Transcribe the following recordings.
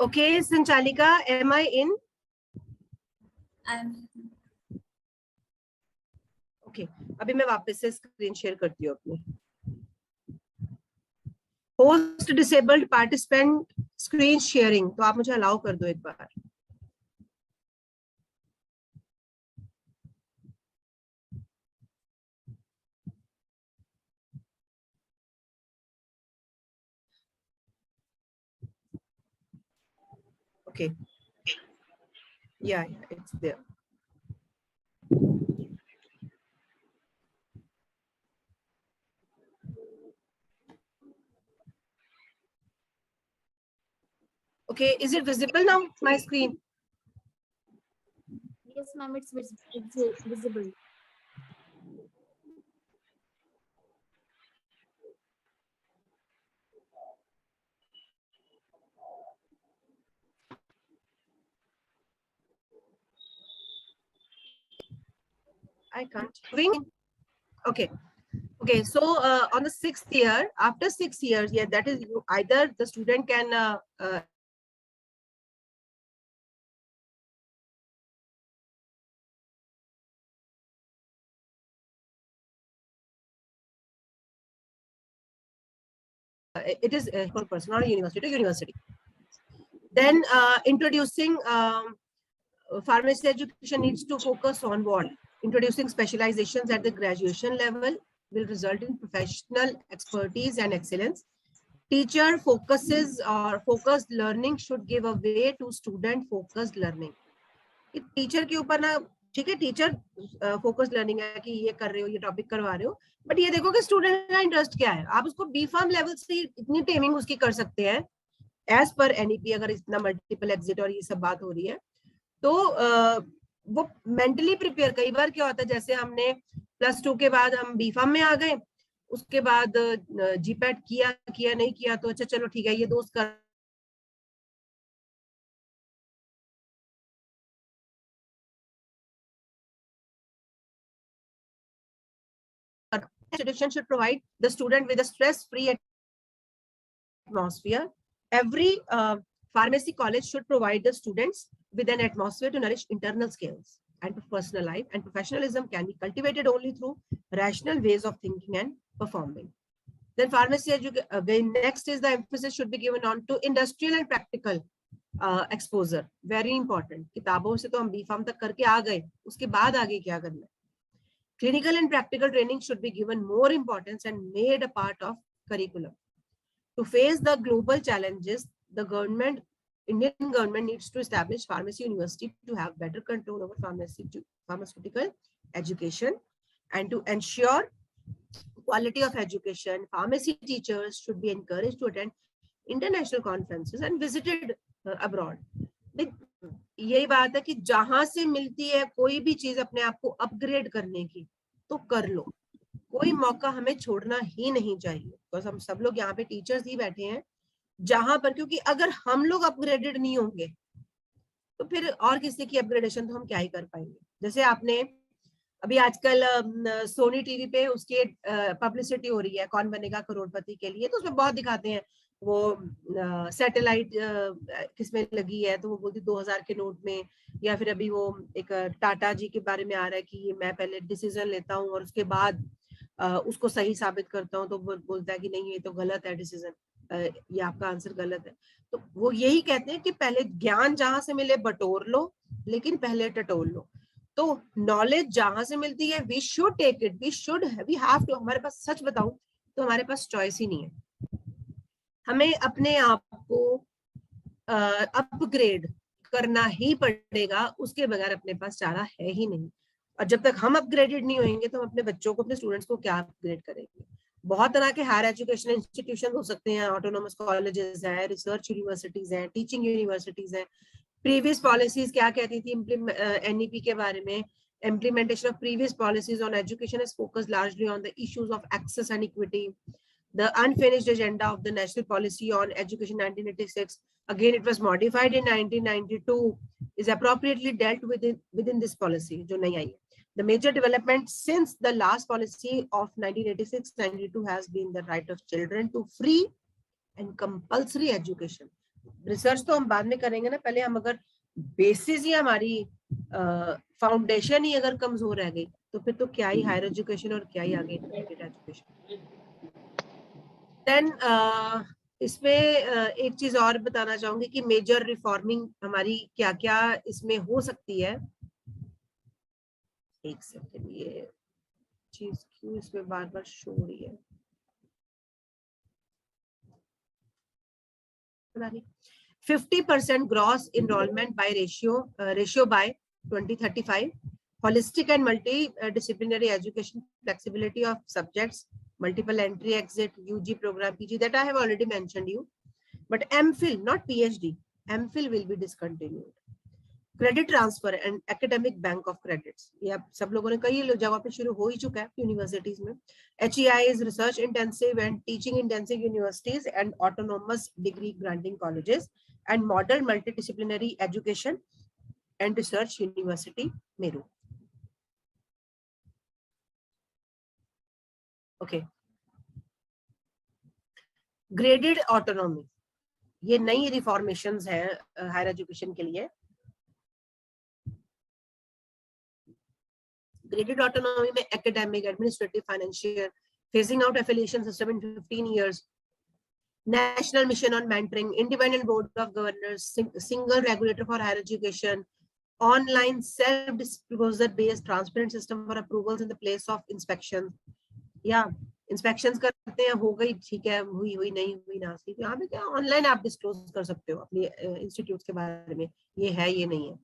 Okay, Sanchalika, am I in? Okay, अभी मैं वापस से स्क्रीन शेयर करती हूँ अपनी. Host disabled participant screen sharing, तो आप मुझे अलाउ कर दो एक बार. Okay. Yeah, it's there. Okay, is it visible now, my screen? Yes, ma'am, it's visible. I can't. Okay. Okay, so on the 6th year, after 6 years, yeah, that is either the student can it is a person, not a university to university. Then introducing pharmacy education needs to focus on what? Introducing specializations at the graduation level will result in professional expertise and excellence. Teacher focuses or focused learning should give a way to student focused learning. Teacher के ऊपर ना, ठीक है, teacher focused learning है कि ये कर रहे हो, ये टॉपिक करवा रहे हो, बट ये देखो कि स्टूडेंट का इंटरेस्ट क्या है. आप उसको बी फार्म लेवल से इतनी टेमिंग उसकी कर सकते हैं एज पर एनईपी, अगर इतना मल्टीपल एग्जिट और ये सब बात हो रही है तो वो मेंटली प्रिपेयर. कई बार क्या होता है, जैसे हमने +2 के बाद हम बी फार्म में आ गए, उसके बाद जीपैट किया नहीं किया तो अच्छा चलो ठीक है, ये दोस्त कर institution should provide the student with a stress-free atmosphere. Every pharmacy college should provide the students with an atmosphere to nourish internal skills and personal life, and professionalism can be cultivated only through rational ways of thinking and performing. Then pharmacy again, next is the emphasis should be given on to industrial and practical exposure. Very important. किताबों से तो हम B farm तक करके आ गए, उसके बाद आगे क्या करना है. Clinical and practical training should be given more importance and made a part of curriculum. To face the global challenges, the Indian government needs to establish pharmacy university to have better control over pharmaceutical education, and to ensure quality of education. Pharmacy teachers should be encouraged to attend international conferences and visited abroad. यही बात है कि जहां से मिलती है कोई भी चीज अपने आप को अपग्रेड करने की तो कर लो, कोई मौका हमें छोड़ना ही नहीं चाहिए. बिकॉज हम सब लोग यहाँ पे टीचर्स ही बैठे हैं जहां पर, क्योंकि अगर हम लोग अपग्रेडेड नहीं होंगे तो फिर और किसी की अपग्रेडेशन तो हम क्या ही कर पाएंगे. जैसे आपने अभी आजकल सोनी टीवी पे उसकी पब्लिसिटी हो रही है कौन बनेगा करोड़पति के लिए, तो उसमें बहुत दिखाते हैं वो सैटेलाइट किसमें लगी है, तो वो बोलती 2000 के नोट में, या फिर अभी वो एक टाटा जी के बारे में आ रहा है कि मैं पहले डिसीजन लेता हूँ और उसके बाद उसको सही साबित करता हूँ, तो वो बोलता है कि नहीं ये तो गलत है डिसीजन, ये आपका आंसर गलत है. तो वो यही कहते हैं कि पहले ज्ञान जहां से मिले बटोर लो, लेकिन पहले टटोल लो. तो नॉलेज जहां से मिलती है we should take it, we have to. हमारे पास सच बताऊं तो हमारे पास चॉइस ही नहीं है. हमें अपने आप को अपग्रेड करना ही पड़ेगा, उसके बगैर अपने पास चारा है ही नहीं. और जब तक हम अपग्रेडेड नहीं होंगे तो हम अपने बच्चों को, अपने स्टूडेंट्स को क्या अपग्रेड करेंगे. बहुत तरह के हायर एजुकेशन इंस्टीट्यूशन हो सकते हैं, ऑटोनोमस कॉलेजेस हैं, रिसर्च यूनिवर्सिटीज हैं, टीचिंग यूनिवर्सिटीज हैं. प्रीवियस पॉलिसीज क्या कहती थी एनईपी के बारे में. Implementation of previous policies on education is focused largely on the issues of access and equity. The unfinished agenda of the National Policy on Education 1986, again it was modified in 1992, is appropriately dealt within this policy जो नहीं आई है. The major development since the last policy of 1986-92 has been the right of children to free and compulsory education. Research तो हम बाद में करेंगे ना, पहले हम अगर बेसिस ही हमारी फाउंडेशन ही अगर कमजोर रह गई तो फिर तो क्या ही हायर एजुकेशन और क्या ही आगे इंटीग्रेटेड एजुकेशन। देन इसमें एक चीज और बताना चाहूंगी कि मेजर रिफॉर्मिंग हमारी क्या क्या इसमें हो सकती है। एक सेकंड, ये चीज क्यों इसमें बार बार शो हो रही है, पता नहीं। 50% gross enrollment by ratio by 2035, holistic and multidisciplinary education, flexibility of subjects, multiple entry exit, UG program, PG, that I have already mentioned you. But MPhil, not PhD, MPhil will be discontinued. Credit transfer and academic bank of credits, ये आप सब लोगों ने कई जगह पे शुरू हो ही चुका है यूनिवर्सिटीज में। HEIs, research intensive and teaching intensive universities and autonomous degree granting colleges and model multidisciplinary education and research university Meru. Okay, graded autonomy, ये नई रिफॉर्मेशंस है हायर एजुकेशन के लिए। Graded autonomy में academic, administrative, financial, phasing out affiliation system in 15 years, national mission on mentoring, independent board of governors, single regulator for higher education, online self-disclosure based transparent system for approvals in the place of inspection. या inspections करते हैं, हो गई ठीक है, हुई हुई नहीं हुई ना सी, यहाँ पे क्या ऑनलाइन आप डिस्क्लोज कर सकते हो अपने इंस्टीट्यूट के बारे में, ये है ये नहीं है।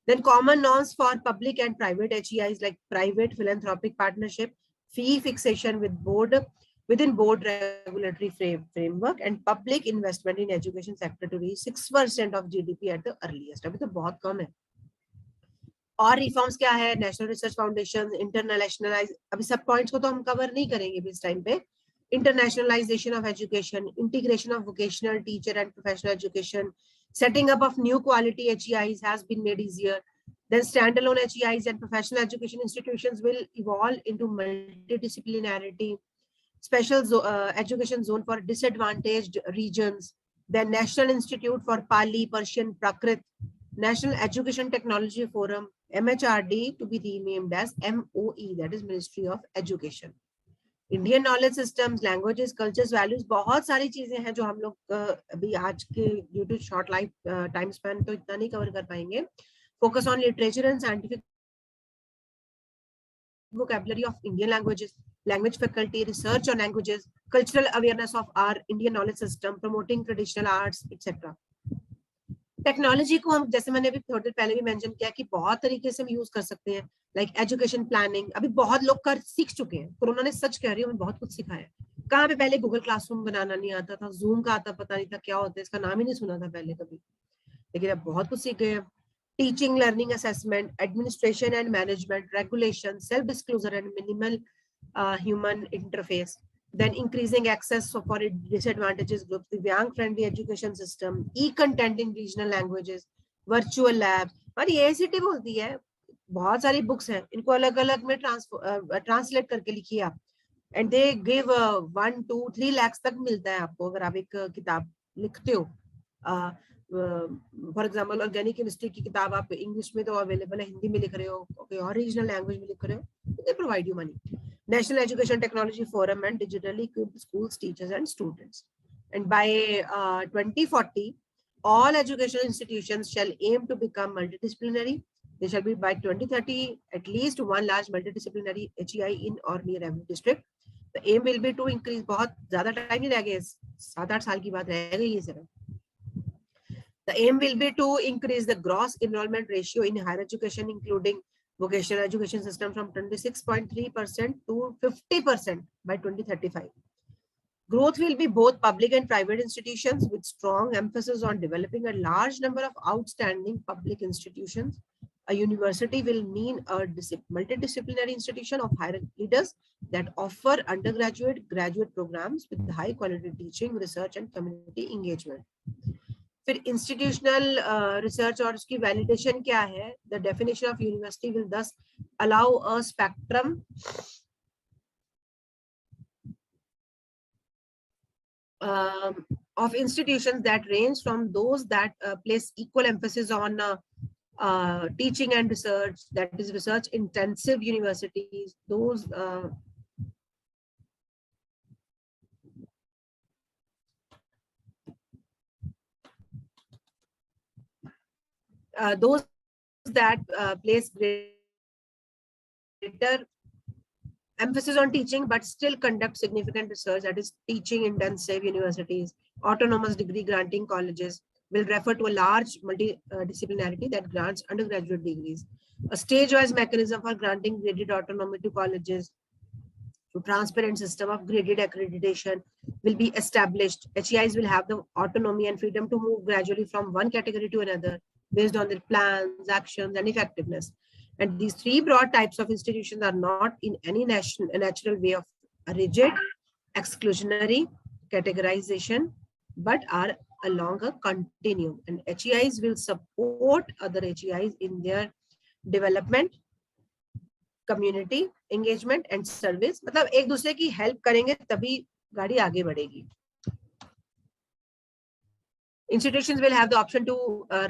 Then common norms for public and private HEIs like private philanthropic partnership, fee fixation with within board regulatory framework and public investment in education sector to reach 6% of GDP at the earliest. अभी तो बहुत कम है। और reforms क्या है, national research foundation, internationalise, अभी सब points को तो हम कवर नहीं करेंगे इस टाइम पे। Internationalization of education, integration of vocational teacher and professional education, setting up of new quality HEIs has been made easier. Then standalone HEIs and professional education institutions will evolve into multidisciplinarity, special education zone for disadvantaged regions, then National Institute for Pali, Persian, Prakrit, National Education Technology Forum, MHRD to be renamed as MOE, that is Ministry of Education. Indian knowledge systems, languages, cultures, values, बहुत सारी चीजें हैं जो हम लोग अभी आज के due to short life time span तो इतना नहीं कवर कर पाएंगे। Focus on literature and scientific vocabulary of Indian languages, language faculty, research on languages, cultural awareness of our Indian knowledge system, promoting traditional arts, etc. Technology को हम, जैसे मैंने अभी थोड़ी देर पहले भी मेंशन किया कि बहुत तरीके से हम यूज कर सकते हैं, लाइक एजुकेशन प्लानिंग, अभी बहुत लोग कर सीख चुके हैं, कोरोना ने सच कह रही हूँ बहुत कुछ सिखाया। कहाँ पे पहले गूगल क्लासरूम बनाना नहीं आता था, जूम का आता पता नहीं था क्या होता है, इसका नाम ही नहीं सुना था पहले कभी, लेकिन अब बहुत कुछ सीख गए। Teaching, learning, assessment, administration and management, regulation, self disclosure and minimal human interface, then increasing access for disadvantages groups, Divyang friendly education system, e-content in regional languages, virtual labs, और ये AICTE बोलती है, बहुत सारी बुक्स हैं, इनको अलग अलग में ट्रांसलेट करके लिखिए आप, एंड दे गिव 1, 2, 3 लाख तक मिलता है आपको अगर आप एक किताब लिखते हो। फॉर एग्जाम्पल ऑर्गेनिक केमिस्ट्री की किताब आप इंग्लिश में तो अवेलेबल है, हिंदी में लिख रहे हो, कोई और रीजनल लैंग्वेज में लिख रहे हो, they provide you money. National Education Technology Forum and digitally equipped schools, teachers and students. And by 2040, all educational institutions shall aim to become multidisciplinary. There shall be by 2030 at least one large multidisciplinary HEI in or near every district. The aim will be to increase, बहुत ज़्यादा time नहीं रह गया, 7-8 साल की बात रह गई है सिर्फ। The aim will be to increase the gross enrollment ratio in higher education, including vocational education system, from 26.3% to 50% by 2035. Growth will be both public and private institutions with strong emphasis on developing a large number of outstanding public institutions. A university will mean a multidisciplinary institution of higher leaders that offer undergraduate, graduate programs with high quality teaching, research and community engagement. फिर institutional research और उसकी validation क्या है, the definition of university will thus allow a spectrum of institutions that range from those that place equal emphasis on teaching and research, that is research intensive universities, those that place greater emphasis on teaching but still conduct significant research, that is teaching intensive universities, autonomous degree granting colleges will refer to a large multidisciplinarity that grants undergraduate degrees. A stage-wise mechanism for granting graded autonomy to colleges through transparent system of graded accreditation will be established. HEIs will have the autonomy and freedom to move gradually from one category to another based on their plans, actions, and effectiveness. And these three broad types of institutions are not in any natural way of a rigid, exclusionary categorization, but are along a continuum. And HEIs will support other HEIs in their development, community engagement and service, मतलब एक दूसरे की help करेंगे तभी गाड़ी आगे बढ़ेगी. Institutions will have the option to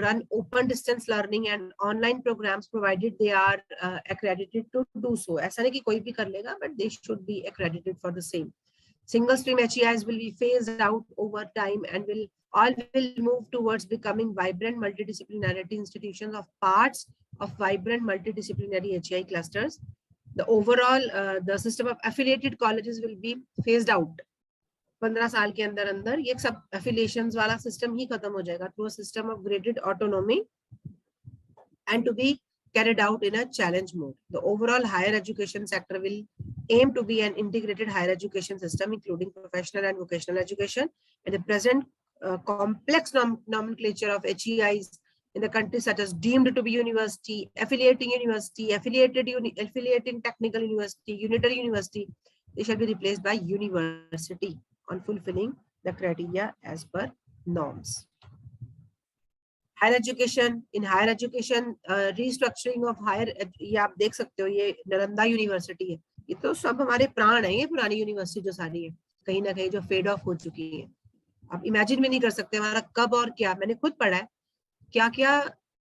run open distance learning and online programs provided they are accredited to do so. ऐसा नहीं कि कोई भी कर लेगा, but they should be accredited for the same. Single stream HEIs will be phased out over time and will move towards becoming vibrant multidisciplinarity institutions of parts of vibrant multidisciplinary HEI clusters. The overall the system of affiliated colleges will be phased out. 15 साल के अंदर अंदर ये सब affiliations वाला system ही खत्म हो जाएगा through a system of graded autonomy and to be carried out in a challenge mode. The overall higher education sector will aim to be an integrated higher education system, including professional and vocational education. And the present complex nomenclature of HEIs in the country, such as deemed to be university, affiliating university, affiliating technical university, unitary university, they shall be replaced by university on fulfilling the criteria as per norms. Higher education, in higher education, restructuring of higher, ये आप देख सकते हो, ये Nalanda university है, ये तो सब हमारे प्राण है, ये पुरानी यूनिवर्सिटी जो सारी है कहीं ना कहीं जो फेड ऑफ हो चुकी है, आप इमेजिन भी नहीं कर सकते हमारा कब और क्या. मैंने खुद पढ़ा है क्या क्या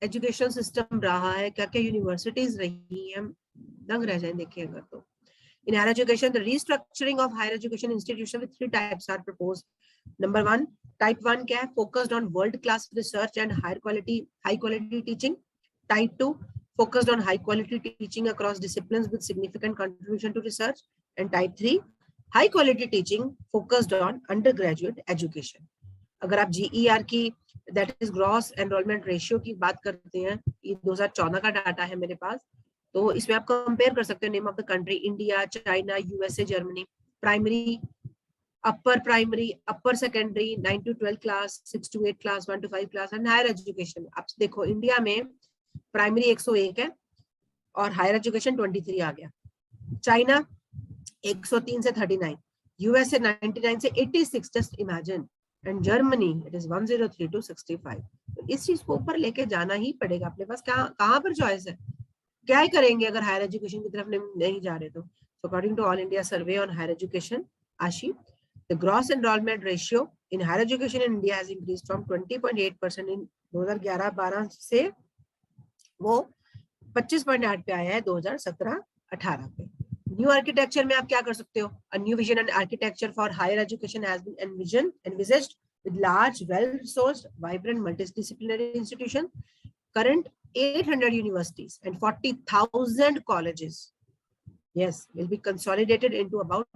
एजुकेशन सिस्टम रहा है, क्या क्या यूनिवर्सिटीज रही हैं, दंग रह जाए देखिए अगर तो. In higher education, the restructuring of higher education institution with three types are proposed. Number one, type 1 क्या है, focused on world-class research and high quality teaching. Type 2, focused on high quality teaching across disciplines with significant contribution to research. And type 3, high quality teaching focused on undergraduate education. अगर आप GER की that is gross enrollment ratio की बात करते हैं, ये 2014 का data है मेरे पास, तो इसमें आप कंपेयर कर सकते हैं name of the country, India, China, USA, Germany. Primary, upper secondary, 9 to 12 class, 6 to 8 class, 1 to 5 class and higher education. आप देखो इंडिया में प्राइमरी 101 है और हायर एजुकेशन 23 आ गया. चाइना 103 से 39, यूएसए 99 से 86, just imagine. And Germany it is 103 to 65. तो इस चीज को ऊपर लेके जाना ही पड़ेगा. अपने पास कहाँ पर चॉइस है, क्या ही करेंगे अगर हायर एजुकेशन की तरफ नहीं जा रहे तो. According to all India survey on higher education, AISHE, the gross enrollment ratio in higher education in India has increased from 20.8% in 2011-12 से वो 25.8 पे आया है 2017-18 पे. न्यू आर्किटेक्चर में आप क्या कर सकते हो, a new vision and architecture for higher education has been envisaged with large, well-resourced, vibrant, multidisciplinary institutions. Current 800 universities and 40,000 colleges, yes, will be consolidated into about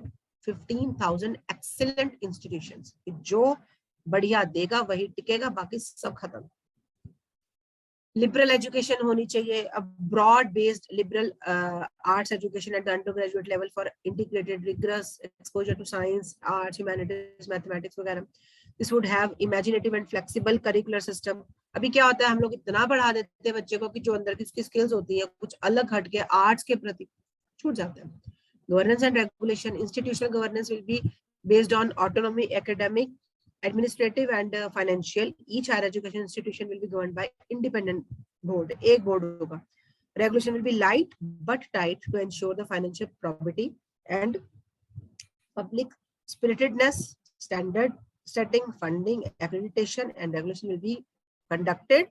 15,000 excellent institutions. जो बढ़िया देगा वही टिकेगा, बाकी सब खत्म. लिबरल एजुकेशन होनी चाहिए, a broad based liberal arts education at the undergraduate level for integrated rigorous exposure to science, arts, humanities, mathematics वगैरह. This would have imaginative and flexible curricular system. अभी क्या होता है, हम लोग इतना बढ़ा देते हैं बच्चे को कि जो अंदर की उसकी स्किल्स होती है कुछ अलग हट के आर्ट्स के प्रति छूट जाते हैं. Governance and regulation, institutional governance will be based on autonomy, academic, administrative and financial. Each higher education institution will be governed by independent board. एक board होगा. Regulation will be light but tight to ensure the financial probity and public spiritedness. setting, funding, accreditation, and regulation will be conducted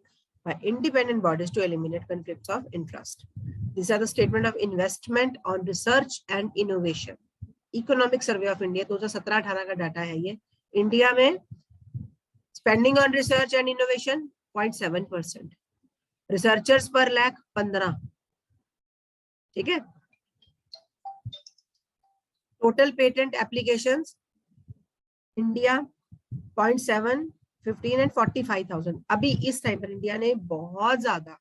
by independent bodies to eliminate conflicts of interest. These are the statement of investment on research and innovation. Economic survey of India 2017-18 का data है ये. India में spending on research and innovation 0.7%, researchers पर लाख 15. ठीक है. Total patent applications India 0.7, 15 and 45,000. अभी इस time पर इंडिया ने बहुत ज्यादा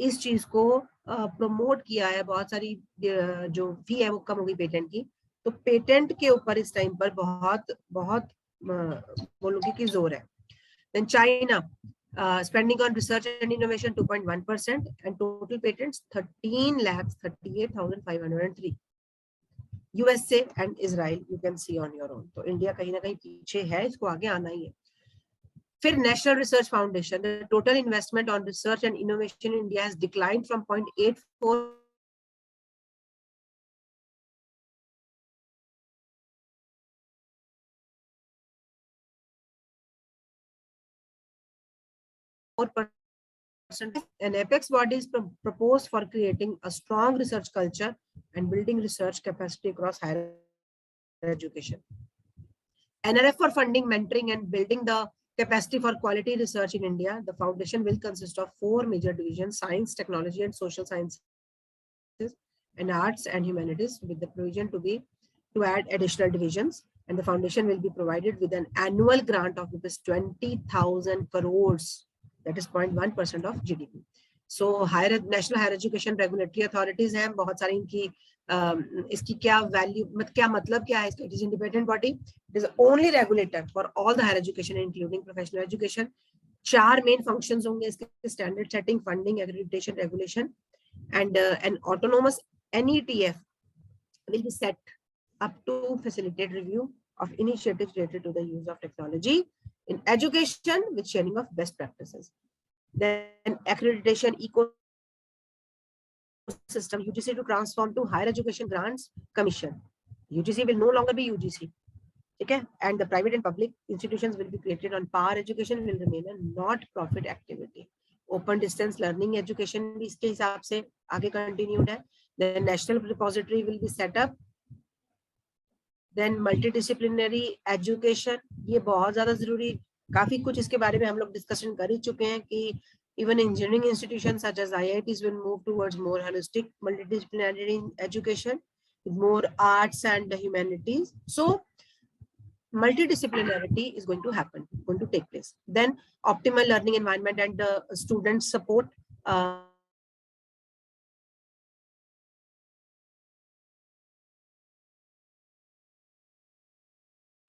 इस चीज को प्रमोट किया है. बहुत सारी जो फी है वो कम हो गई पेटेंट की. तो पेटेंट के ऊपर इस टाइम पर बहुत बहुत बोलूंगी कि जोर है. Then China spending on research and innovation 2.1% and total patents 13,38,503. USA and Israel you can see on your own. तो इंडिया कहीं ना कहीं पीछे है, इसको आगे आना ही है. फिर national research foundation, the total investment on research and innovation in India has declined from 0.84 an apex body is proposed for creating a strong research culture and building research capacity across higher education. NRF for funding, mentoring, and building the capacity for quality research in India. The foundation will consist of 4 major divisions: science, technology, and social sciences, and arts and humanities, with the provision to add additional divisions. And the foundation will be provided with an annual grant of 20,000 crores. That is 0.1% of GDP. So national higher education regulatory authorities हैं बहुत सारी इनकी इसकी क्या value क्या मतलब क्या है. It is independent body. It is only regulator for all the higher education including professional education. 4 main functions होंगे इसके: standard setting, funding, accreditation, regulation, and an autonomous NETF will be set up to facilitate review of initiatives related to the use of technology in education with sharing of best practices. Then accreditation ecosystem, UGC to transform to Higher Education Grants Commission. UGC will no longer be UGC. Okay? And the private and public institutions will be created on par. Education will remain a not profit activity. Open distance learning education भी इसके हिसाब से आगे continued है. The national repository will be set up. Then multidisciplinary education, ये बहुत ज्यादा जरूरी. काफी कुछ इसके बारे में हम लोग डिस्कशन कर ही चुके हैं कि even engineering institutions such as IITs will move towards more holistic multidisciplinary education with more arts and humanities. So multidisciplinarity is going to happen, going to take place. Then optimal learning environment and student support.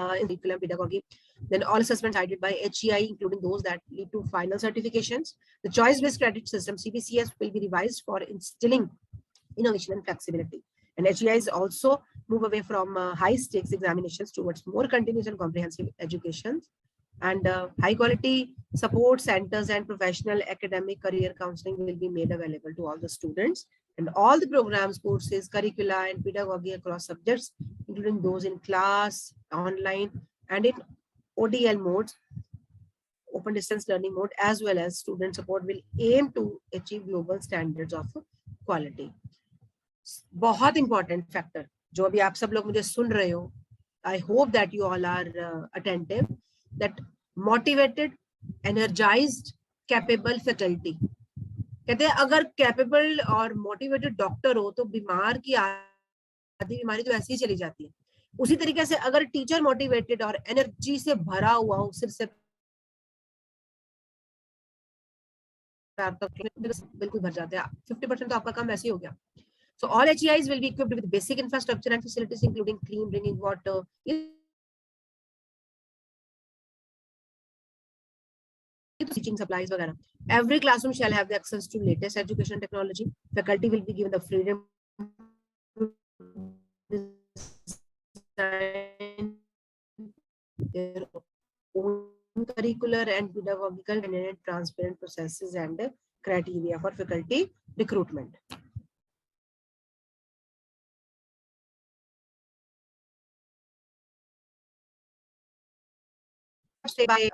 In curriculum pedagogy, then all assessments guided by HEI, including those that lead to final certifications. The choice-based credit system (CBCS) will be revised for instilling innovation and flexibility. And HEIs also move away from high-stakes examinations towards more continuous and comprehensive education. And high-quality support centers and professional academic career counseling will be made available to all the students. And all the programs, courses, curricula, and pedagogy across subjects, including those in class, online, and in ODL modes, open distance learning mode, as well as student support, will aim to achieve global standards of quality. बहुत important factor जो अभी आप सब लोग मुझे सुन रहे हो, I hope that you all are attentive, that motivated, energized, capable faculty. कहते हैं अगर कैपेबल और मोटिवेटेड डॉक्टर हो तो बीमार की आधी बीमारी तो ऐसे ही चली जाती है. उसी तरीके से अगर टीचर मोटिवेटेड और एनर्जी से भरा हुआ हो, सिर से बिल्कुल भर जाते हैं. 50% तो आपका काम ऐसे ही हो गया. So all HEIs will be equipped with basic infrastructure and facilities, including clean drinking water, teaching supplies, वगैरह. Every classroom shall have the access to latest education technology. Faculty will be given the freedom to design their own curricular and pedagogical and transparent processes and criteria for faculty recruitment. step by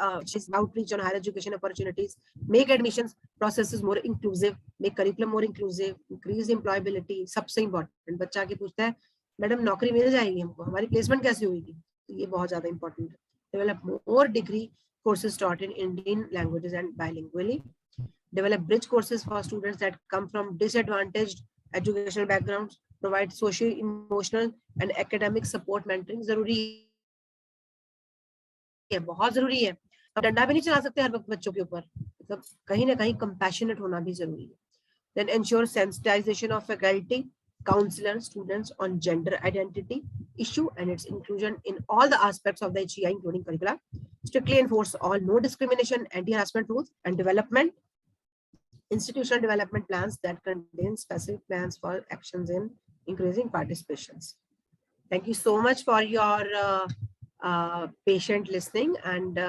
outreach on higher education opportunities, make admissions processes more inclusive, make curriculum more inclusive, increase employability. सबसे important बच्चा आके पूछता है madam नौकरी मिल जाएगी हमको, हमारी placement कैसे होगी, तो ये बहुत ज्यादा important है. Develop more degree courses taught in Indian languages and bilingually. Develop bridge courses for students that come from disadvantaged educational backgrounds. Provide social, emotional and academic support. Mentoring जरूरी है, बहुत जरूरी है. अब डंडा भी नहीं चला सकते हर वक्त बच्चों के ऊपर, मतलब कहीं ना कहीं compassionate होना भी जरूरी है. Then ensure sensitization of faculty, counselors, students on gender identity issue and its inclusion in all the aspects of the HEI, including curricula. Strictly enforce all no discrimination, anti-harassment rules and development institutional development plans that contain specific plans for actions in increasing participations. Thank you so much for your patient listening, and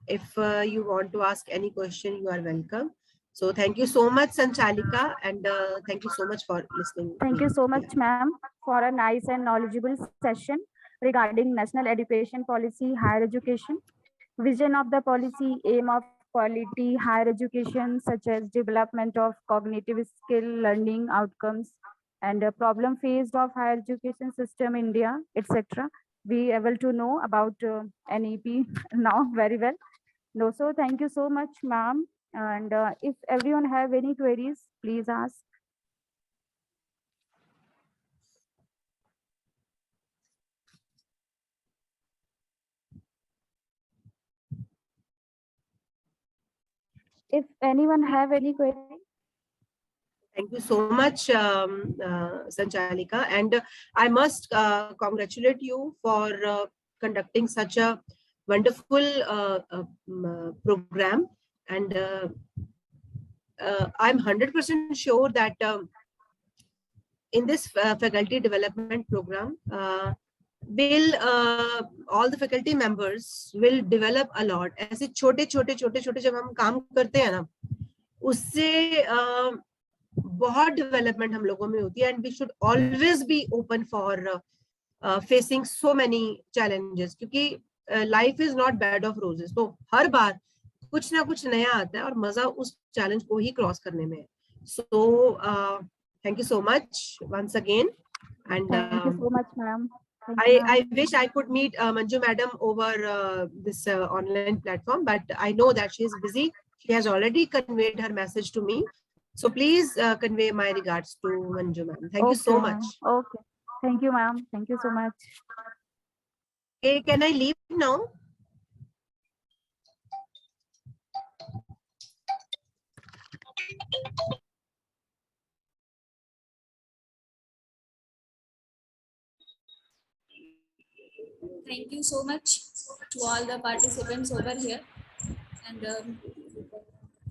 if you want to ask any question, you are welcome. So thank you so much, Sanchalika, and thank you so much for listening. Thank you so much, ma'am, for a nice and knowledgeable session regarding National Education Policy, higher education, vision of the policy, aim of quality higher education, such as development of cognitive skill, learning outcomes, and a problem faced of higher education system in India, etc. We able to know about NEP now very well. No, so thank you so much, ma'am. And if everyone have any queries, please ask. If anyone have any query. Thank you so much, Sanchalika, and I must congratulate you for conducting such a wonderful program, and I'm 100% sure that in this faculty development program, will all the faculty members will develop a lot. ऐसे छोटे छोटे जब हम काम करते हैं ना, उससे बहुत डेवलपमेंट हम लोगों में होती है, and we should always be open for facing so many challenges, क्योंकि life is not bed of roses. तो हर बार कुछ ना कुछ नया आता है और मजा उस चैलेंज को ही क्रॉस करने में है. So thank you so much once again, and Thank you so much, ma'am. I wish I could meet Manju madam over this online platform, but I know that she is busy. She has already conveyed her message to me. So please convey my regards to Manju ma'am. Thank you so much. Okay. Thank you, ma'am. Thank you so much. Okay, can I leave now? Thank you so much to all the participants over here. And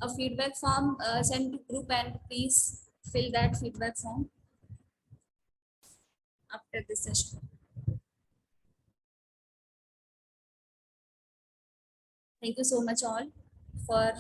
a feedback form sent to group, and please fill that feedback form after this session. Thank you so much all for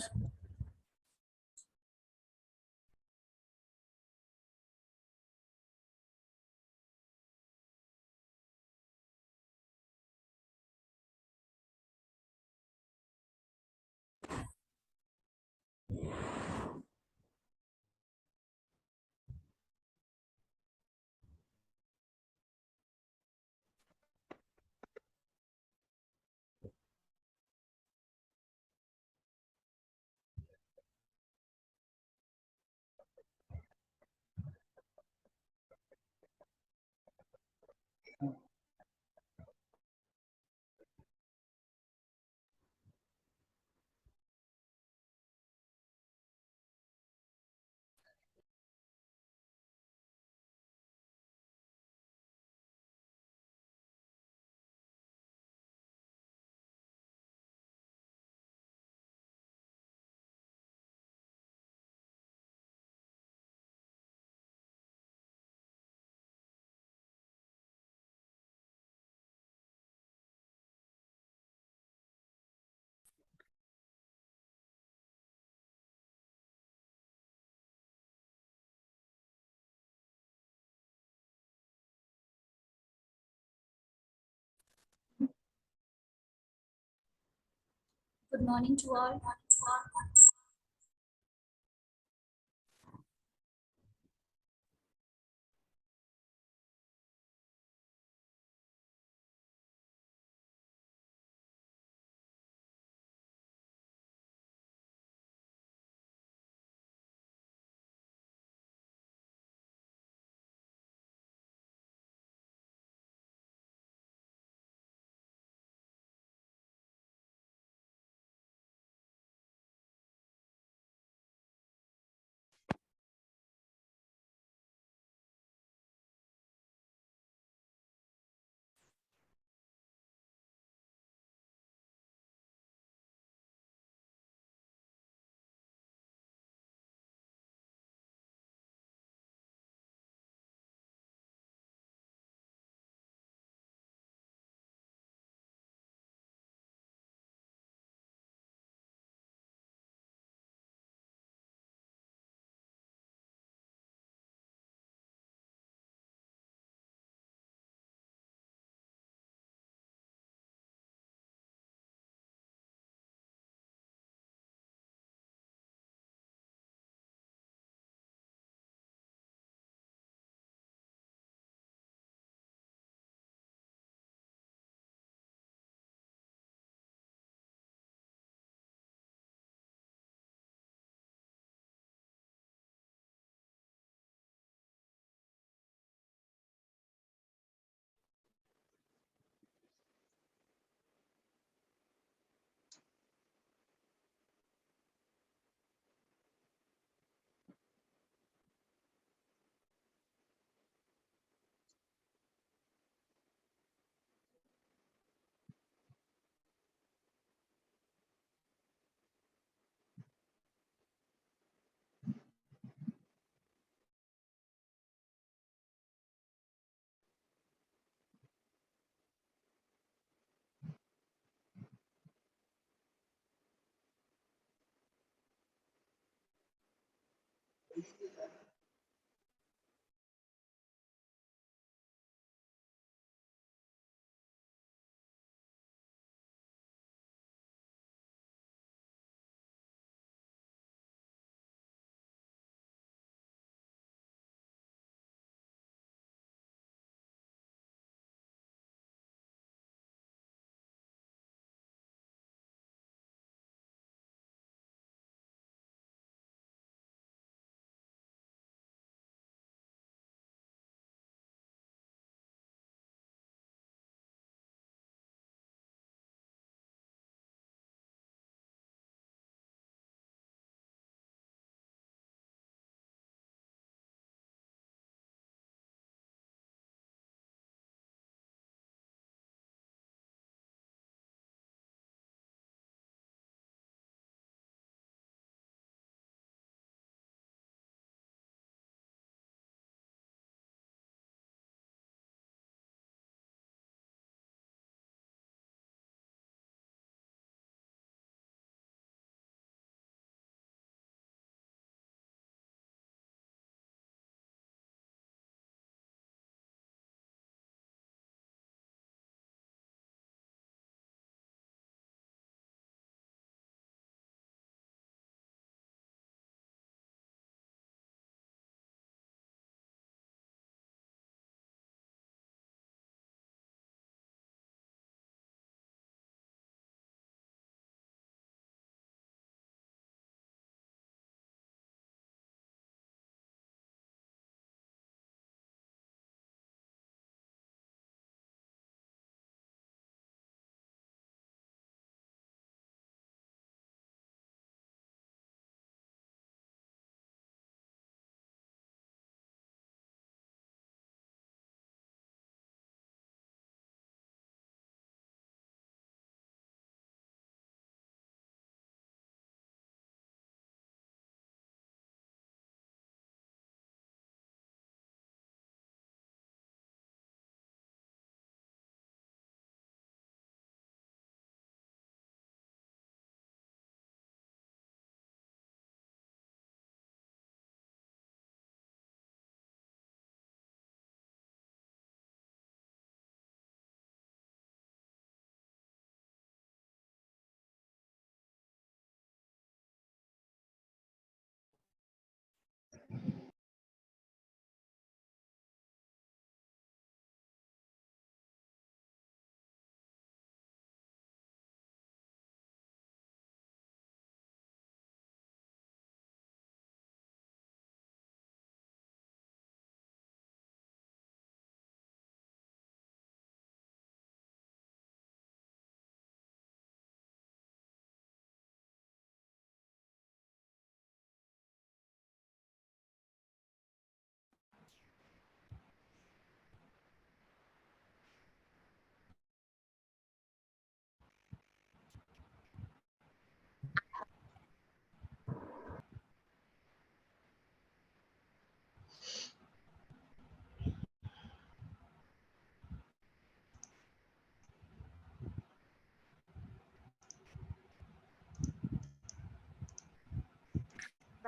Good morning to all.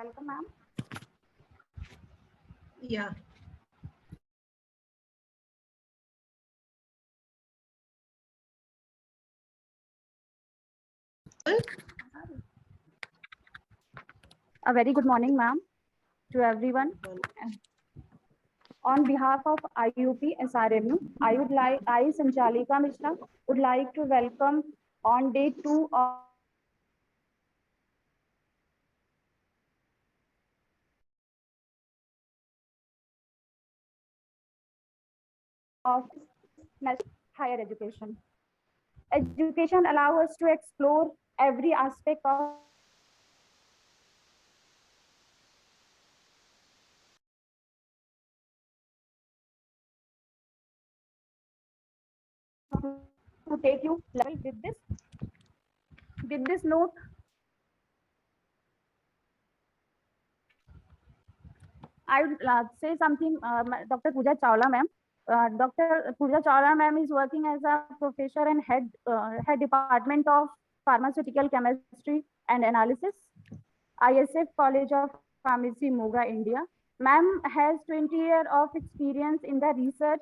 Welcome, ma'am. Yeah. A very good morning, ma'am, to everyone. On behalf of IUP SRMU, I, Sanchalika Mishra, would like to welcome on day 2 of higher education. Education allows us to explore every aspect of to take you level with this note. I would say something, Dr. Pooja Chawla, ma'am. Dr. Pooja Chawla, ma'am, is working as a professor and head department of pharmaceutical chemistry and analysis, ISF College of Pharmacy, Moga, India. Ma'am has 20 years of experience in the research,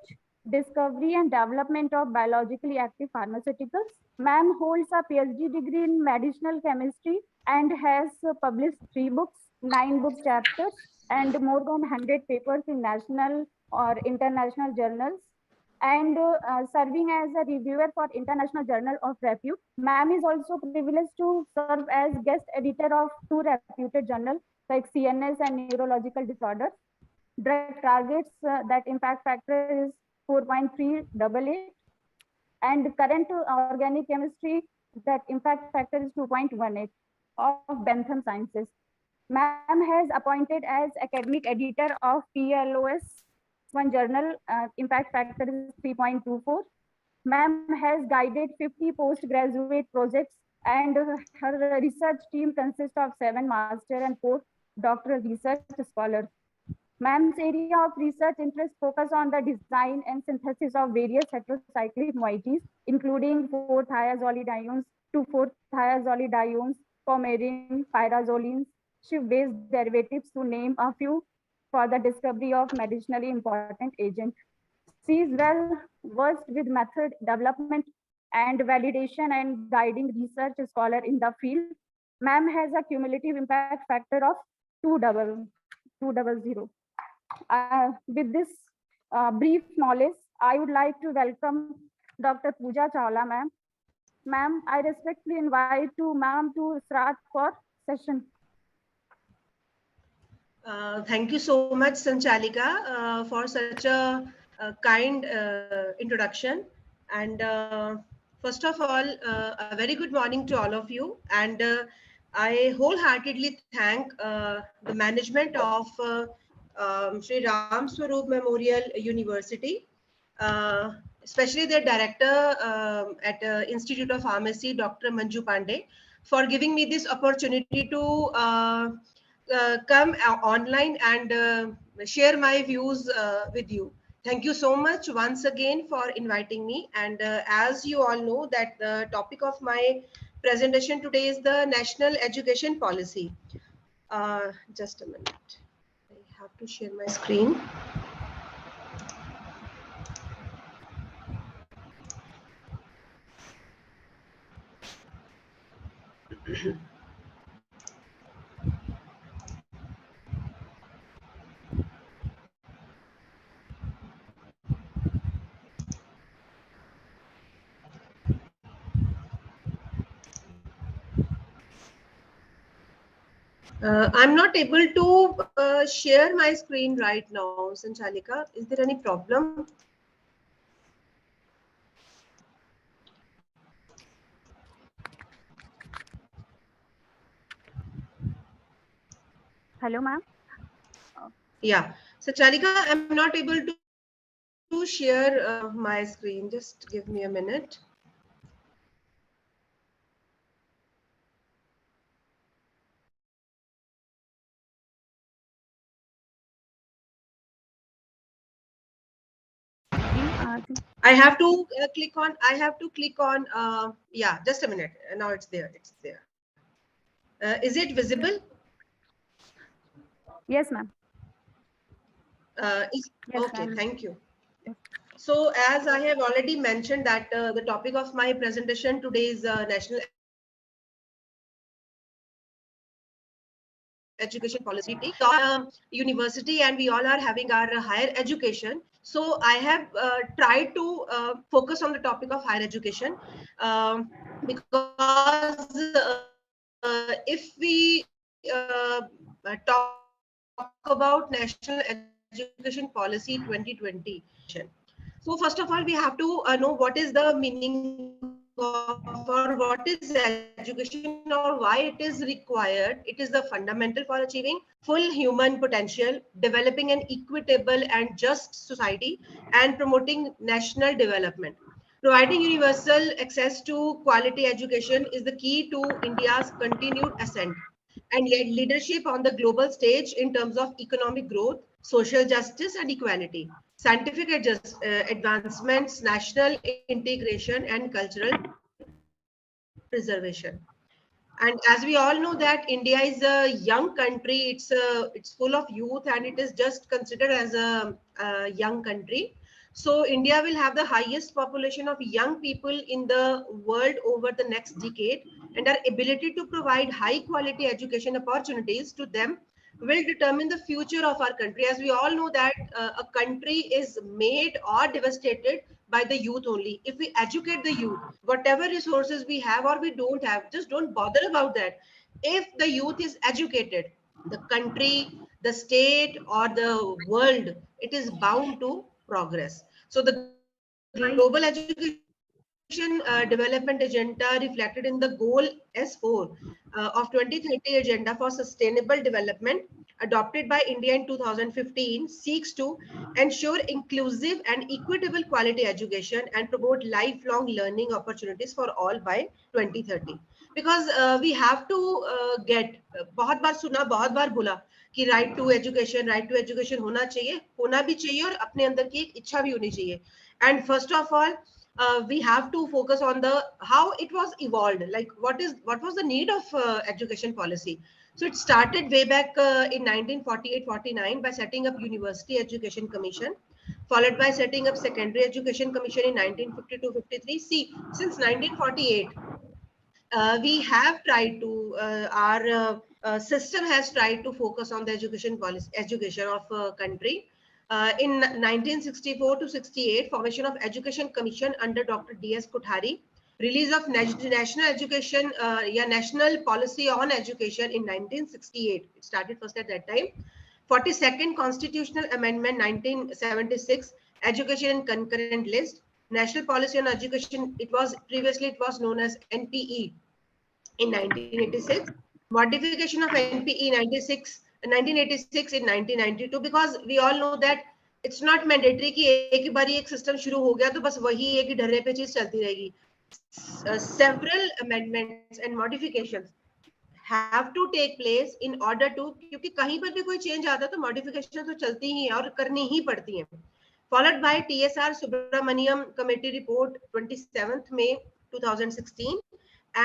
discovery and development of biologically active pharmaceuticals. Ma'am holds a PhD degree in medicinal chemistry and has published 3 books, 9 book chapters, and more than 100 papers in national or international journals, and serving as a reviewer for International Journal of Repute. Ma'am is also privileged to serve as guest editor of 2 reputed journals like CNS and Neurological Disorders. Drug targets that impact factor is 4.388, and current organic chemistry that impact factor is 2.18 of Bentham Sciences. Ma'am has appointed as academic editor of PLOS one journal, impact factor is 3.24. Ma'am has guided 50 postgraduate projects, and her research team consists of 7 master and 4 doctoral research scholars. Ma'am's area of research interest focus on the design and synthesis of various heterocyclic moieties, including 4-thiazolidiones, 2,4-thiazolidiones, coumarin, pyrazolines, shift-based derivatives, to name a few, for the discovery of medicinally important agents. She is well versed with method development and validation and guiding research scholar in the field. Ma'am has a cumulative impact factor of 200. With this brief knowledge, I would like to welcome Dr. Pooja Chawla, ma'am. Ma'am, I respectfully invite to ma'am to start for session. Thank you so much, Sanchalika, for such a kind introduction. And first of all, a very good morning to all of you. And I wholeheartedly thank the management of Sri Ram Swaroop Memorial University, especially their director at Institute of Pharmacy, Dr. Manju Pandey, for giving me this opportunity to come online and share my views with you. Thank you so much once again for inviting me. And as you all know, that the topic of my presentation today is the National Education Policy. Just a minute. I have to share my screen. I'm not able to share my screen right now, Sanchalika. Is there any problem? Hello, ma'am. Yeah, Sanchalika, I'm not able to share my screen. Just give me a minute. I have to click on. I have to click on. Yeah, just a minute. Now it's there. It's there. Is it visible? Yes, ma'am. Yes, Okay, ma'am. thank you. Yes. So as I have already mentioned that the topic of my presentation today is National Education Policy. University and we all are having our higher education. So I have tried to focus on the topic of higher education because if we talk about National Education Policy 2020, so first of all, we have to know what is the meaning of or what is education or why it is required. It is the fundamental for achieving full human potential, developing an equitable and just society, and promoting national development. Providing universal access to quality education is the key to India's continued ascent and yet leadership on the global stage in terms of economic growth, social justice and equality, scientific advancements, national integration, and cultural preservation. And as we all know that India is a young country, it's full of youth and it is just considered as a young country. So India will have the highest population of young people in the world over the next decade, and our ability to provide high quality education opportunities to them will determine the future of our country. As we all know that a country is made or devastated by the youth only. If we educate the youth, whatever resources we have or we don't have, just don't bother about that. If the youth is educated, the country, the state, or the world, it is bound to progress. So the Global Education Development Agenda reflected in the goal S4 of 2030 Agenda for Sustainable Development adopted by India in 2015 seeks to ensure inclusive and equitable quality education and promote lifelong learning opportunities for all by 2030. Because we have to get बहुत बार सुना बहुत बार बोला कि right to education होना चाहिए भी चाहिए और अपने अंदर की एक इच्छा भी होनी चाहिए and first of all we have to focus on the how it was evolved, like what was the need of education policy. So it started way back in 1948-49 by setting up University Education Commission, followed by setting up Secondary Education Commission in 1952-53. See, since 1948 we have tried to our system has tried to focus on the education policy education of country. In 1964 to 68, formation of Education Commission under Dr. D.S. Kothari, release of national education, national policy on education in 1968. It started first at that time. 42nd Constitutional Amendment 1976, education in concurrent list. National policy on education, it was known as NPE in 1986. Modification of NPE 1986 in 1992, because we all know that it's not mandatory कि एक ही बारी एक system शुरू हो गया तो बस वही एक ही ढर्रे पे चीज चलती रहेगी. Several amendments and modifications have to take place in order to, क्योंकि कहीं पर भी कोई चेंज आता है तो मॉडिफिकेशन तो चलती ही है और करनी ही पड़ती है. Followed by TSR Subramaniam Committee Report 27th May 2016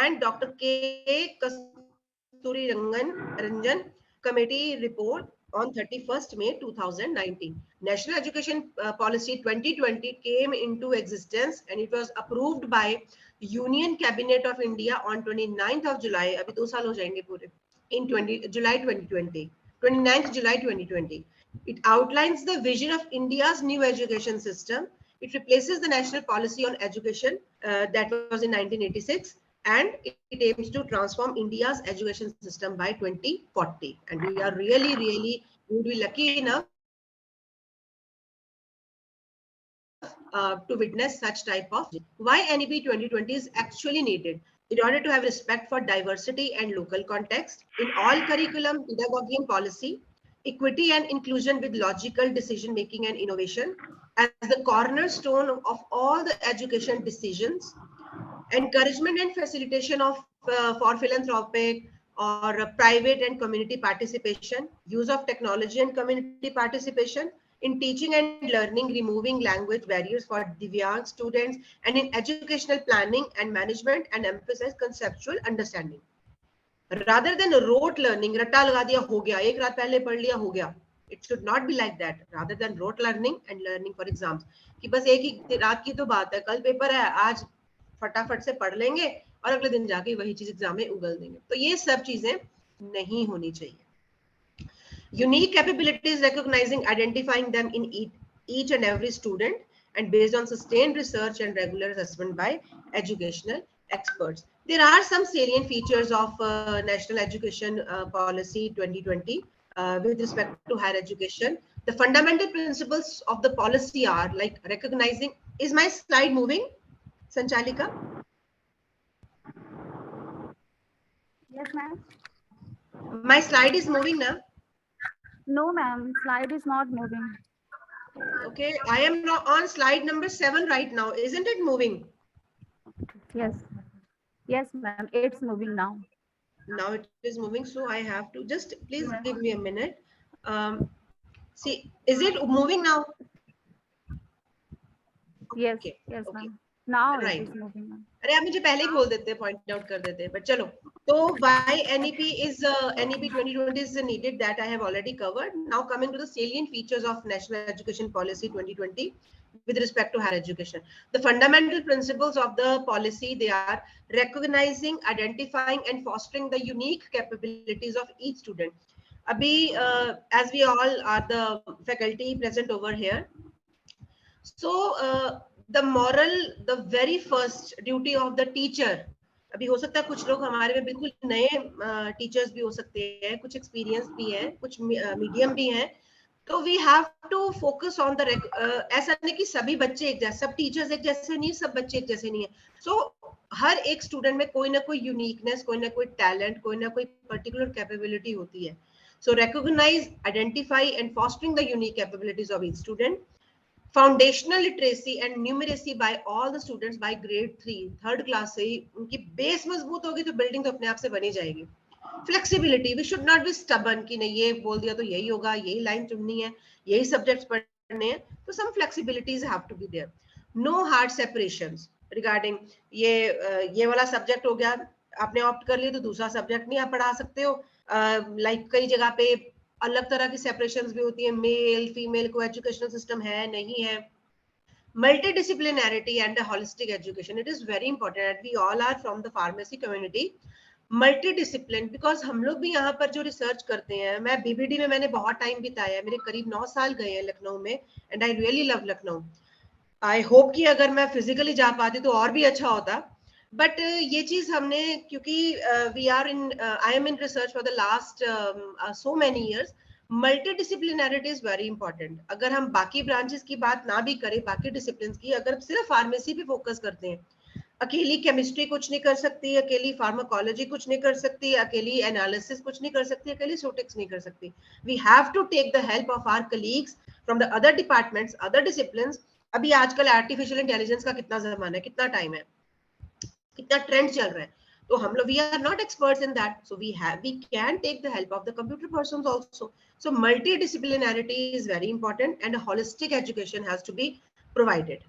and Dr. K. Kasturi Ranjan Committee Report on 31st May 2019. National Education Policy 2020 came into existence and it was approved by Union Cabinet of India on 29th of July. अभी 2 साल हो जाएंगे पूरे. In July 2020. 29th July 2020. It outlines the vision of India's new education system. It replaces the national policy on education that was in 1986, and it aims to transform India's education system by 2040. And we are really, we would be lucky enough to witness such type of. Why NEP 2020 is actually needed? In order to have respect for diversity and local context in all curriculum, pedagogy and policy, equity and inclusion with logical decision making and innovation as the cornerstone of all the education decisions, encouragement and facilitation of for philanthropic or private and community participation, use of technology and community participation in teaching and learning, removing language barriers for Divyang students, and in educational planning and management, and emphasize conceptual understanding. rather than rote learning, रट्टा लगा दिया हो गया, एक रात पहले पढ़ लिया हो गया. It should not be like that. Rather than rote learning and learning for exams, कि बस एक ही रात की तो बात है, कल पेपर है, आज फटाफट से पढ़ लेंगे और अगले दिन जाके वही चीज एग्जाम में उगल देंगे. तो ये सब चीजें नहीं होनी चाहिए. Unique capabilities, recognizing, identifying them in each and every student, and based on sustained research and regular assessment by educational experts. There are some salient features of National Education Policy 2020 with respect to higher education. The fundamental principles of the policy are like recognizing. Is my slide moving, Sanchalika? Yes, ma'am. My slide is moving now. No, ma'am. Slide is not moving. Okay, I am on slide number 7 right now. Isn't it moving? Yes. Yes, ma'am. It's moving now. Now it is moving, so I have to just please Yes. give me a minute. See, is it moving now? Yes. Okay, Yes, okay, ma'am. Now right. it is moving, ma'am. अरे आप मुझे पहले ही बोल देते, point out कर देते, but चलो. तो why NEP is NEP 2020 is needed, that I have already covered. Now coming to the salient features of National Education Policy 2020 with respect to higher education. The fundamental principles of the policy, they are recognizing, identifying and fostering the unique capabilities of each student. Abhi, as we all are the faculty present over here, so the moral, the very first duty of the teacher, अभी हो सकता है कुछ लोग हमारे में बिल्कुल नए टीचर्स भी हो सकते हैं, कुछ एक्सपीरियंस भी हैं, कुछ मीडियम भी हैं, तो we have to focus on the ऐसा नहीं कि सभी बच्चे एक जैसे, सब टीचर्स एक जैसे नहीं, सब बच्चे एक जैसे नहीं है. सो हर एक स्टूडेंट में कोई ना कोई यूनिकनेस, कोई ना कोई टैलेंट, कोई ना कोई पर्टिकुलर कैपेबिलिटी होती है. So recognize, identify and fostering the unique capabilities of each student. Foundational literacy and numeracy by all the students by grade 3, third class से ही उनकी बेस मजबूत होगी तो बिल्डिंग तो अपने आप से बनी जाएगी. Flexibility, we should not be stubborn कि नहीं ये बोल दिया तो यही होगा, यही लाइन चुननी है, यही सब्जेक्ट्स पढ़ने हैं, तो some flexibilities have to be there. No hard separations regarding ये वाला सब्जेक्ट हो गया, आपने ऑप्ट कर लिया तो दूसरा सब्जेक्ट नहीं आप पढ़ा सकते हो. लाइक कई जगह पे अलग तरह की सेपरेशंस भी होती है, मेल फीमेल को एजुकेशनल सिस्टम है नहीं है. Multidisciplinarity and a holistic education, it is very important that we all are from the pharmacy community. Multidiscipline, because हम लोग भी यहाँ पर जो रिसर्च करते हैं, मैं बीबीडी में मैंने बहुत टाइम बिताया है, मेरे करीब 9 साल गए हैं लखनऊ में, and I really love Lucknow. I hope कि अगर मैं फिजिकली जा पाती तो और भी अच्छा होता, बट ये चीज हमने, क्योंकि we are in, I am in research for the last so many years. Multidisciplinarity is very important. अगर हम बाकी ब्रांचेस की बात ना भी करें, बाकी डिसिप्लिन की, अगर सिर्फ फार्मेसी पे फोकस करते हैं, अकेली केमिस्ट्री कुछ नहीं कर सकती, अकेली फार्माकोलॉजी कुछ नहीं कर सकती, अकेली एनालिसिस कुछ नहीं कर सकती, अकेली सोटिक्स नहीं कर सकती. We have to take the help of our colleagues from the other departments, other disciplines. अभी आजकल आर्टिफिशियल इंटेलिजेंस का कितना जमाना है, कितना टाइम है, कितना ट्रेंड चल रहा है, तो हम लोग, we are not experts in that, so we can take the help of the computer persons also. So multidisciplinarity is very important and holistic education has to be provided.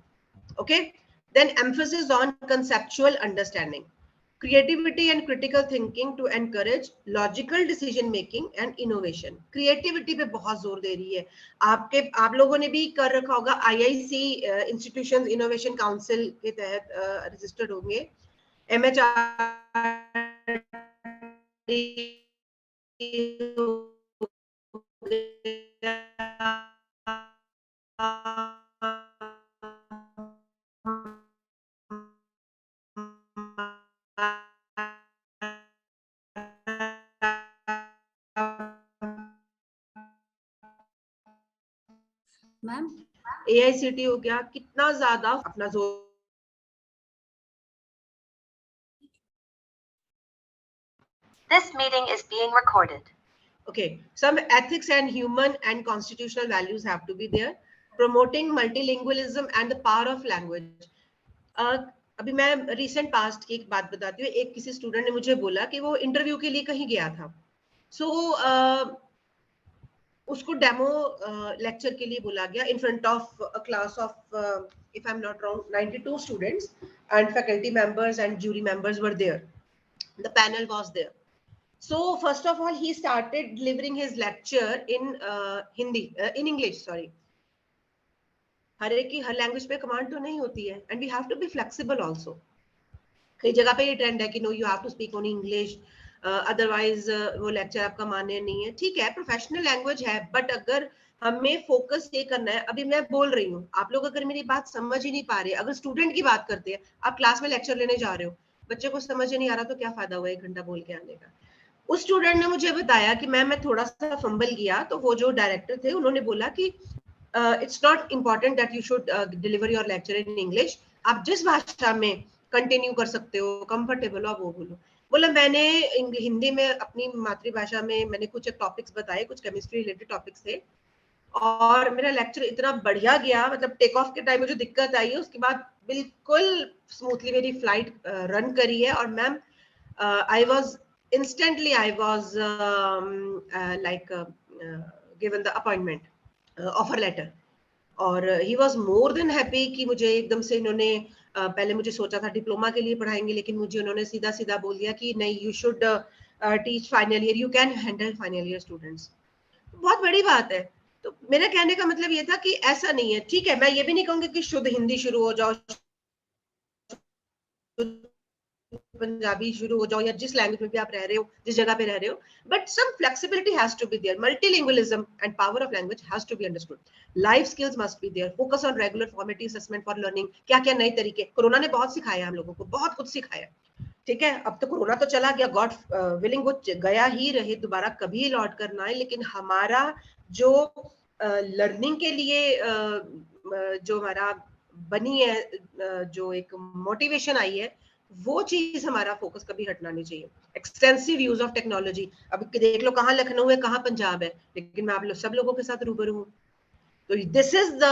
Okay, then emphasis on conceptual understanding, creativity and critical thinking to encourage logical decision making and innovation. Creativity पे बहुत जोर दे रही है. आप लोगों ने भी कर रखा होगा, IIC इंस्टीट्यूशन इनोवेशन काउंसिल के तहत रजिस्टर्ड होंगे, मैम AICT हो गया, कितना ज्यादा अपना जोर. This meeting is being recorded. Okay, some ethics and human and constitutional values have to be there. Promoting multilingualism and the power of language. अभी मैं recent past की एक बात बताती हूँ. एक किसी स्टूडेंट ने मुझे बोला कि वो इंटरव्यू के लिए कहीं गया था, सो उसको डेमो लेक्चर के लिए बुला गया in front of a class of, if I'm not wrong, 92 students, and faculty members and jury members were there. The panel was there. So first of all, he started delivering his lecture in in English, sorry. हर एक की हर language पे command तो नहीं होती है, and we have to be flexible also. कई जगह पे ये ट्रेंड है कि no you have to speak only English, otherwise वो लेक्चर आपका मान्य नहीं है. ठीक है, प्रोफेशनल लैंग्वेज है, बट अगर हमें फोकस ये करना है, अभी मैं बोल रही हूँ, आप लोग अगर मेरी बात समझ ही नहीं पा रहे, अगर स्टूडेंट की बात करते हैं, आप क्लास में लेक्चर लेने जा रहे हो, बच्चे को समझ ही नहीं आ रहा, तो क्या फायदा हुआ 1 घंटा बोल के आने का. उस स्टूडेंट ने मुझे बताया कि मैम मैं थोड़ा सा फंबल किया, तो वो जो डायरेक्टर थे उन्होंने बोला कि it's not important that you should deliver your lecture in English, आप जिस भाषा में कंटिन्यू कर सकते हो, कंफर्टेबल हो, वो बोलो. बोला मैंने हिंदी में अपनी मातृभाषा में मैंने कुछ टॉपिक्स बताए, कुछ केमिस्ट्री रिलेटेड टॉपिक्स थे, और मेरा लेक्चर इतना बढ़िया गया, मतलब टेक ऑफ के टाइम में जो दिक्कत आई है उसके बाद बिल्कुल स्मूथली मेरी फ्लाइट रन करी है. और ma'am I was instantly I was like given the appointment offer letter. और he was more than happy कि मुझे एकदम से इन्होंने पहले मुझे सोचा था डिप्लोमा के लिए पढ़ाएंगे, लेकिन मुझे उन्होंने सीधा सीधा बोल दिया कि नहीं, you should teach final year, you can handle final year students. बहुत बड़ी बात है. तो मेरा कहने का मतलब ये था कि ऐसा नहीं है, ठीक है, मैं ये भी नहीं कहूंगी कि शुद्ध हिंदी शुरू हो जाओ, पंजाबी शुरू हो जाओ, या जिस लैंग्वेज में भी आप रह रहे हो, जिस जगह पे रह रहे हो, but some flexibility has to be there. Multilingualism and power of language has to be understood. Life skills must be there. Focus on regular formative assessment for learning. क्या क्या नए तरीके, कोरोना ने बहुत सिखाया हम लोगों को, बहुत कुछ सिखाया. ठीक है, अब तो कोरोना तो चला गया, गॉड विलिंग वो गया ही रहे, दोबारा कभी लौट कर ना आए, लेकिन हमारा जो लर्निंग के लिए जो हमारा बनी है, जो एक मोटिवेशन आई है, वो चीज हमारा फोकस कभी हटना नहीं चाहिए. Extensive use of technology. अब देख लो कहाँ लखनऊ है, कहाँ पंजाब है, लेकिन मैं आप सब लोगों के साथ रूबरू हूँ. तो this is the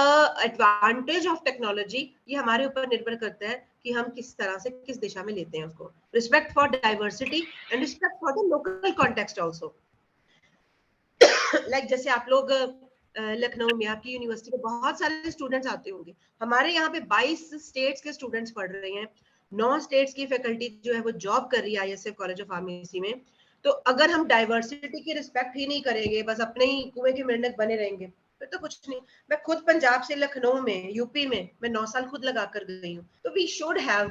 advantage of technology. ये हमारे ऊपर निर्भर करता है कि हम किस तरह से किस दिशा में लेते हैं उसको. Respect for diversity and respect for the local context also. Like जैसे आप लोग लखनऊ में आपकी यूनिवर्सिटी में बहुत सारे स्टूडेंट्स आते होंगे, हमारे यहाँ पे 22 स्टेट्स के स्टूडेंट्स पढ़ रहे हैं, 9 स्टेट्स की फैकल्टी जो है वो जॉब कर रही है ISF कॉलेज ऑफ फार्मेसी में. तो अगर हम डाइवर्सिटी की रिस्पेक्ट ही नहीं करेंगे, बस अपने ही कुएं के मेंढक बने रहेंगे, फिर तो कुछ नहीं. मैं खुद पंजाब से लखनऊ में, यूपी में मैं 9 साल खुद लगा कर गई हूँ. तो we should have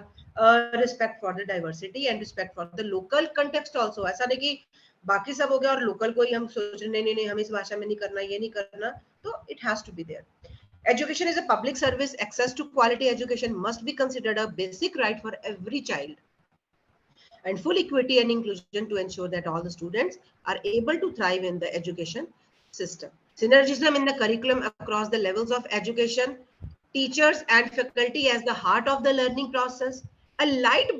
respect for the diversity and respect for the local context also. ऐसा नहीं कि बाकी सब हो गया और लोकल को ही हम सोच रहे नहीं नहीं हम इस भाषा में नहीं करना, ये नहीं करना. तो it has to be there. Education is a public service. Access to quality education must be considered a basic right for every child. And full equity and inclusion to ensure that all the students are able to thrive in the education system. Synergism in the curriculum across the levels of education, teachers and faculty as the heart of the learning process. A light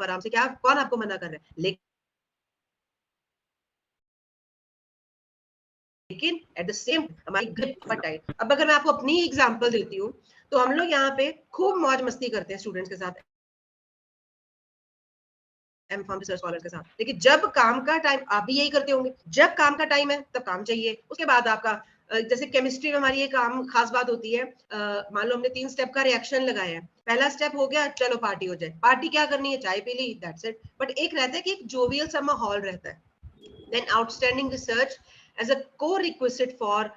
आराम से, क्या कौन आपको मना कर रहा है, लेकिन एट द सेम हमारी ग्रिप टाइट. अब अगर मैं आपको अपनी एग्जांपल देती हूँ, तो हम लोग यहाँ पे खूब मौज मस्ती करते हैं स्टूडेंट्स के साथ, एम.फार्म रिसर्च स्कॉलर्स के साथ, लेकिन जब काम का टाइम, आप भी यही करते होंगे, जब काम का टाइम है तब काम चाहिए. उसके बाद आपका जैसे केमिस्ट्री में हमारी एक काम खास बात होती है, मान लो हमने 3 स्टेप का रिएक्शन लगाया है, पहला स्टेप हो गया, चलो पार्टी हो जाए. पार्टी क्या करनी है, चाय पी ली, दैट्स इट. बट एक रहता है कि एक जोवियल सा माहौल रहता है. Then outstanding research as a core requisite for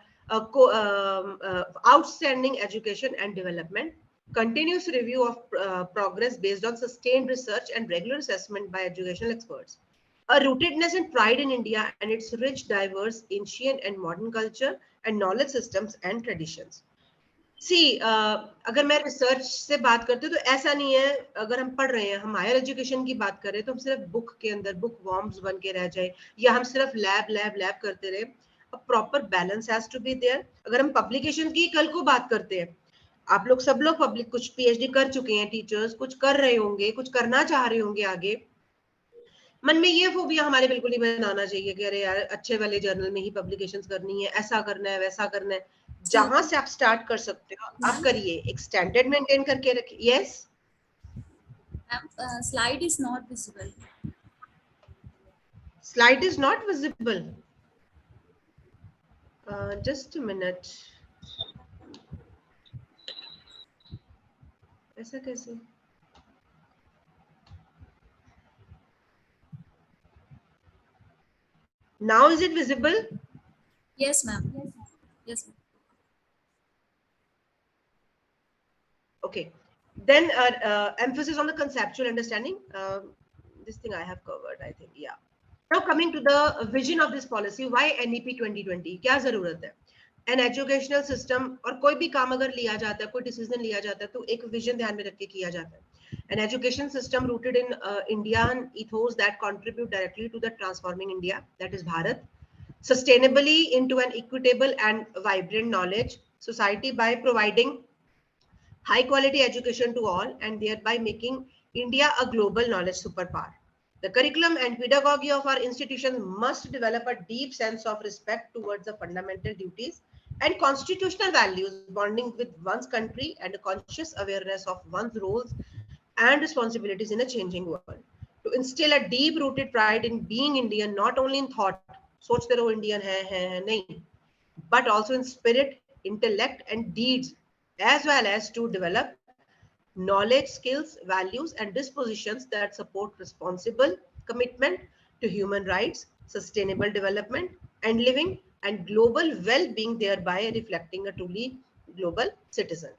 outstanding education and development. Continuous review of progress based on sustained research and regular assessment by educational experts. A rootedness and pride in India and its rich, diverse, ancient and modern culture and knowledge systems and traditions. सी अगर मैं research से बात करती हूँ, तो ऐसा नहीं है अगर हम पढ़ रहे हैं, हम हायर एजुकेशन की बात कर रहे हैं, तो हम सिर्फ बुक के अंदर बुक वॉर्म्स बन के रह जाए, या हम सिर्फ लैब लैब लैब करते रहे. Proper balance has to be there. अगर हम पब्लिकेशन की कल को बात करते हैं, आप लोग सब लोग पब्लिक कुछ PhD कर चुके हैं, टीचर्स कुछ कर रहे होंगे, कुछ करना चाह रहे होंगे आगे, मन में ये फोबिया हमारे बिल्कुल ही बनाना चाहिए कि अरे यार अच्छे वाले जर्नल में ही पब्लिकेशंस करनी है, ऐसा करना है, वैसा करना है. जहां से आप स्टार्ट कर सकते हो आप करिए, एक स्टैंडर्ड मेंटेन करके रखिए. Yes Slide is not visible. Slide is not visible. Just a minute. ऐसा कैसे? Now is it visible? Yes, ma'am. Yes, ma'am. Okay. Then emphasis on the conceptual understanding. This thing I have covered, I think. Yeah. Now coming to the vision of this policy, why NEP 2020? क्या जरूरत है? An educational system और कोई भी काम अगर लिया जाता है, कोई डिसीजन लिया जाता है, तो एक विजन ध्यान में रख के किया जाता है. An education system rooted in Indian ethos that contribute directly to the transforming India, that is Bharat, sustainably into an equitable and vibrant knowledge society by providing high quality education to all and thereby making India a global knowledge superpower. The curriculum and pedagogy of our institutions must develop a deep sense of respect towards the fundamental duties and constitutional values bonding with one's country and a conscious awareness of one's roles and responsibilities in a changing world. To instill a deep rooted pride in being Indian, not only in thought, सोचते रहो Indian है नहीं, but also in spirit, intellect, and deeds, as well as to develop knowledge, skills, values, and dispositions that support responsible commitment to human rights, sustainable development, and living and global well-being, thereby reflecting a truly global citizen.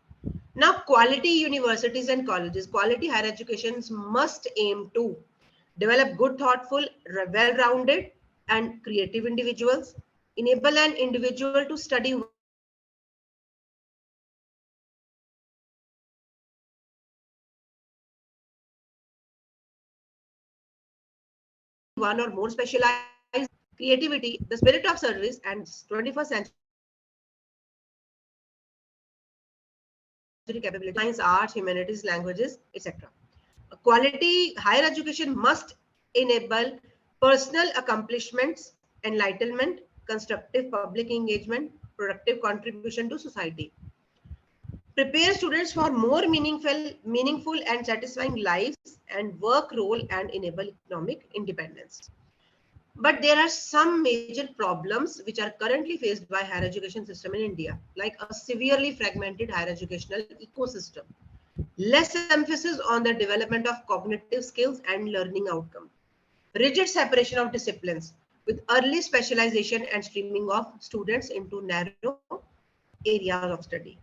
Now, quality universities and colleges, quality higher educations must aim to develop good, thoughtful, well-rounded, and creative individuals, enable an individual to study one or more specialized creativity, the spirit of service, and 21st century capability, science, arts, humanities, languages, etc. Quality higher education must enable personal accomplishments, enlightenment, constructive public engagement, productive contribution to society. Prepare students for more meaningful and satisfying lives and work role and enable economic independence. But there are some major problems which are currently faced by higher education system in India, like a severely fragmented higher educational ecosystem, less emphasis on the development of cognitive skills and learning outcome, rigid separation of disciplines with early specialization and streaming of students into narrow areas of study,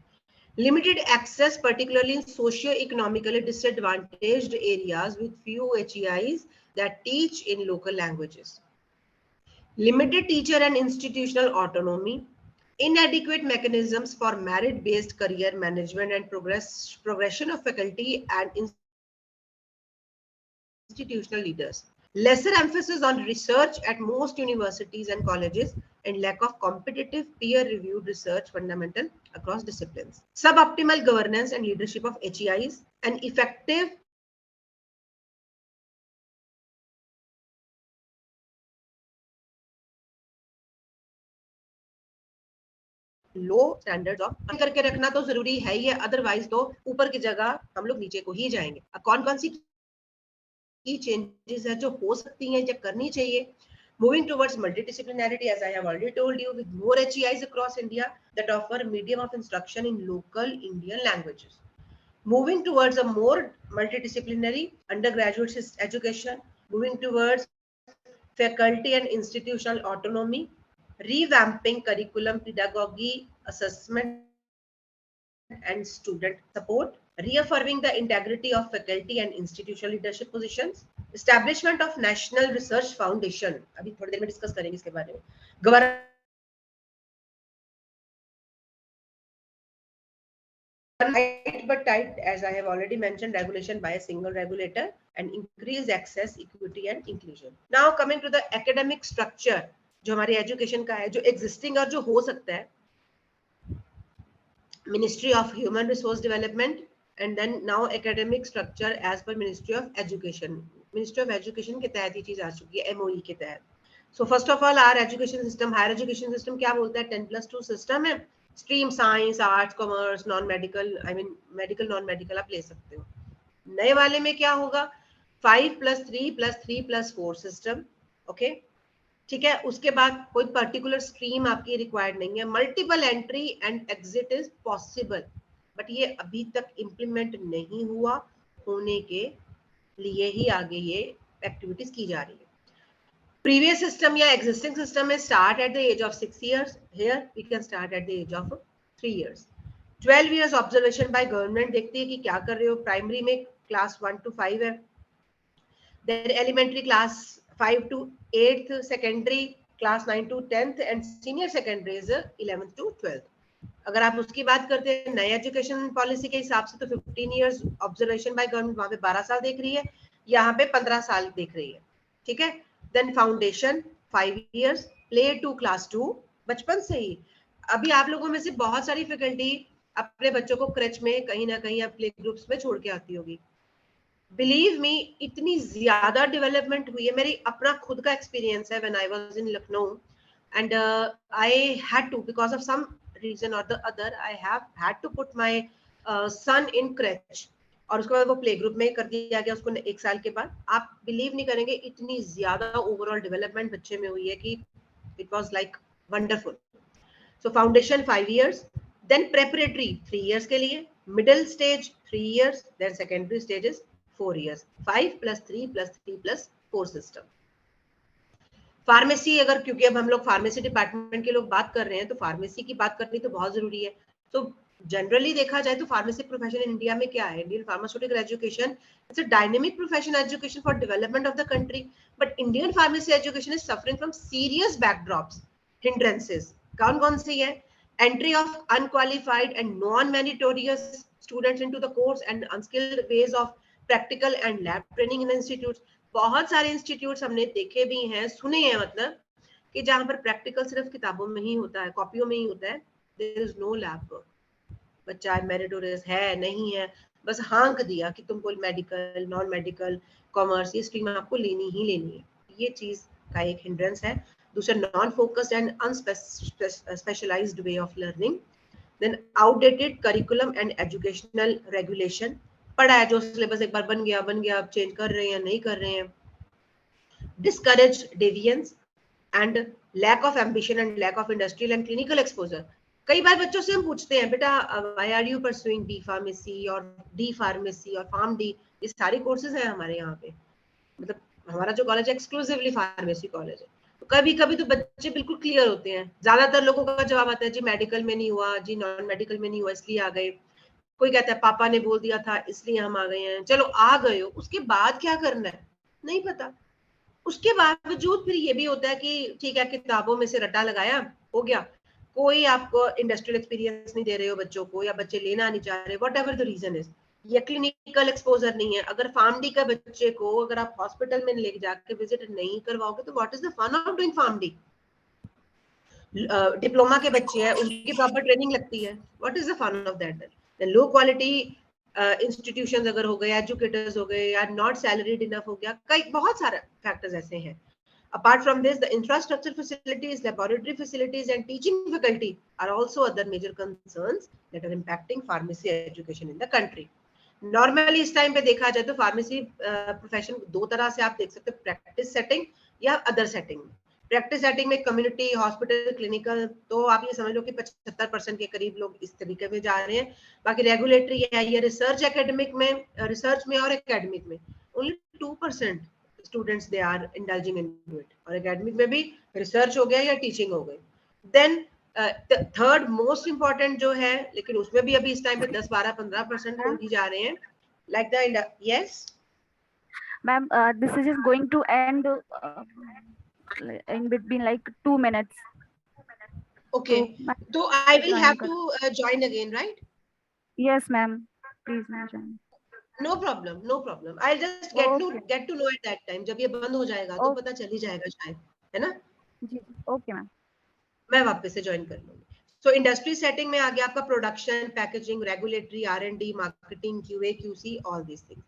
limited access, particularly in socio-economically disadvantaged areas with few HEIs that teach in local languages, limited teacher and institutional autonomy, inadequate mechanisms for merit-based career management and progression of faculty and institutional leaders, lesser emphasis on research at most universities and colleges, and lack of competitive peer-reviewed research fundamental across disciplines, suboptimal governance and leadership of HEIs, and effective low standards of करके रखना तो जरूरी है ही है, otherwise तो ऊपर की जगह हम लोग नीचे को ही जाएंगे. कौन कौन सी की चेंजेस है जो हो सकती हैं या करनी चाहिए? Moving towards multidisciplinarity, as I have already told you, with more HEIs across India that offer medium of instruction in local Indian languages. Moving towards a more multidisciplinary undergraduate education, moving towards faculty and institutional autonomy, revamping curriculum, pedagogy, assessment, and student support, reaffirming the integrity of faculty and institutional leadership positions, establishment of National Research Foundation, अभी थोड़ी देर में discuss करेंगे इसके बारे में, light but tight, as I have already mentioned, regulation by a single regulator, and increase access, equity, and inclusion. Now coming to the academic structure, जो हमारी education का है, जो existing और जो हो सकता है, Ministry of Human Resource Development, and then now academic structure as per Ministry of Education. Ministry of Education के तहत ये चीज आ चुकी है, MOE के तहत. So first of all, our education system, higher education system क्या बोलता है? 10+2 system है. Stream science, arts, commerce, non-medical, I mean medical, non-medical आप ले सकते हो. नए वाले में क्या होगा? 5+3+3+4 system, okay? ठीक है, उसके बाद कोई पर्टिकुलर स्ट्रीम आपकी रिक्वायर्ड नहीं है, multiple entry and exit is possible, but ये अभी तक इम्प्लीमेंट नहीं हुआ, होने के लिए ही आगे ये एक्टिविटीज की जा रही है. Previous system या existing system में start at the age of 6 years. Here we can start at the age of 3 years. 12 years observation by government देखती है कि क्या कर रहे हो. प्राइमरी में क्लास 1 to 5 है. Then elementary class 5 to 8th, secondary class 9 to 10th and senior secondary is 11th to 12th. अगर आप उसकी बात करते हैं नई एजुकेशन पॉलिसी के हिसाब से तो 15 years ऑब्जर्वेशन बाय गवर्नमेंट, वहां पे 12 साल देख रही है, यहाँ पे 15 साल देख रही है. ठीक है. Then foundation 5 years, play to class 2, बचपन से ही. अभी आप लोगों में से बहुत सारी फैकल्टी अपने बच्चों को क्रच में कहीं ना कहीं प्ले ग्रुप्स में छोड़ के आती होगी. बिलीव मी, इतनी ज्यादा डेवलपमेंट हुई है. मेरी अपना खुद का एक्सपीरियंस है. When I was in Lucknow and I had to, because of some reason or the other, I have had to put my son in crèche, और उसके बाद वो प्ले ग्रुप में कर दिया गया उसको 1 साल के बाद. आप बिलीव नहीं करेंगे इतनी ज्यादा ओवरऑल डेवलपमेंट बच्चे में हुई है कि it was like wonderful. So foundation 5 years, then preparatory 3 years के लिए, middle stage 3 years, then secondary stage is 4 years. 5 + 3 + 3 + 4 system. Pharmacy, अगर क्योंकि अब हम लोग फार्मेसी डिपार्टमेंट के लोग बात कर रहे हैं तो फार्मेसी की बात करनी तो बहुत जरूरी है. तो जनरली देखा जाए तो फार्मेसी प्रोफेशन इन इंडिया में क्या है, Indian pharmaceutical education it's a dynamic profession education for development of the country, but Indian pharmacy education is suffering from serious backdrops, hindrances. कौन कौन सी है? Entry of unqualified and non meritorious students into the course and unskilled wage of practical and lab training in institutes. बहुत सारे institutes हमने देखे भी हैं, सुने हैं, मतलब कि जहां पर प्रैक्टिकल सिर्फ किताबों में ही होता है, कॉपियों में ही होता है. There is no lab work. बच्चा मेरिटोरियस है नहीं है, बस हाँक दिया कि तुमको मेडिकल, नॉन मेडिकल, कॉमर्स, ये स्ट्रीम आपको लेनी ही लेनी है. ये चीज का एक हिंड्रेंस है. दूसरा, non focused and unspecialized way of learning. Then outdated curriculum and educational regulation. पढ़ा है जो सिलेबस एक बार बन गया, अब चेंज कर रहे हैं नहीं कर रहे हैं. Discourage deviance and lack of ambition and lack of industrial and clinical exposure. कई बार बच्चों से हम पूछते हैं, बेटा why are you pursuing B pharmacy और डी फार्मेसी और फार्म डी, ये सारे कोर्सेज हैं हमारे यहाँ पे. मतलब हमारा जो कॉलेज है एक्सक्लूसिवली फार्मेसी कॉलेज है. तो कभी कभी तो बच्चे बिल्कुल क्लियर होते हैं. ज्यादातर लोगों का जवाब आता है जी मेडिकल में नहीं हुआ, जी नॉन मेडिकल में नहीं हुआ इसलिए आ गए. कोई कहता है पापा ने बोल दिया था इसलिए हम आ गए हैं. चलो आ गए हो, उसके बाद क्या करना है नहीं पता. उसके बावजूद फिर ये भी होता है कि ठीक है किताबों में से रटा लगाया, हो गया. कोई आपको इंडस्ट्रियल एक्सपीरियंस नहीं दे रहे हो बच्चों को, या बच्चे लेना नहीं चाह रहे, whatever the reason is, या क्लिनिकल एक्सपोजर नहीं है. अगर फार्म डी का बच्चे को अगर आप हॉस्पिटल में ले जाके विजिट नहीं करवाओगे तो what is the fun of doing pharm D. Diploma के बच्चे हैं, उनकी प्रॉपर ट्रेनिंग लगती है, what is the fun of that. Low quality institutions अगर हो गए, एजुकेटर्स हो गए, या नॉट सैलरीड इनफ हो गया, कई बहुत सारे फैक्टर्स ऐसे हैं. Apart from this, the infrastructure facilities, laboratory facilities, and teaching faculty are also other major concerns that are impacting pharmacy education in the country. Normally, इस टाइम पे देखा जाए तो फार्मेसी प्रोफेशन दो तरह से आप देख सकते हो, प्रैक्टिस सेटिंग या अदर सेटिंग. प्रैक्टिस सेटिंग में कम्युनिटी, हॉस्पिटल, क्लिनिकल, तो आप ये समझ लो कि 75% के करीब लोग इस तरीके में जा रहे हैं. बाकी रेगुलेटरी है या रिसर्च एकेडमिक में, रिसर्च में और एकेडमिक में only 2% students they are indulging into it. और एकेडमिक में भी रिसर्च हो गया या टीचिंग हो गई. देन थर्ड मोस्ट इंपॉर्टेंट जो है, लेकिन उसमें भी अभी इस टाइम पे 10-12-15% लोग ही जा रहे हैं, like the yes ma'am, this is going to end in between like 2 minutes. Okay, so I will have to join again, right? Yes ma'am, please ma'am join. No problem, no problem. I'll just get to know at that time. जब ये बंद हो जाएगा तो पता चल ही जाएगा शायद, है ना? जी ओके मैम, मैं वापस से ज्वाइन कर लूंगी. सो इंडस्ट्री सेटिंग में आ गया आपका production, packaging, regulatory, R&D, marketing, QA, QC, all this things.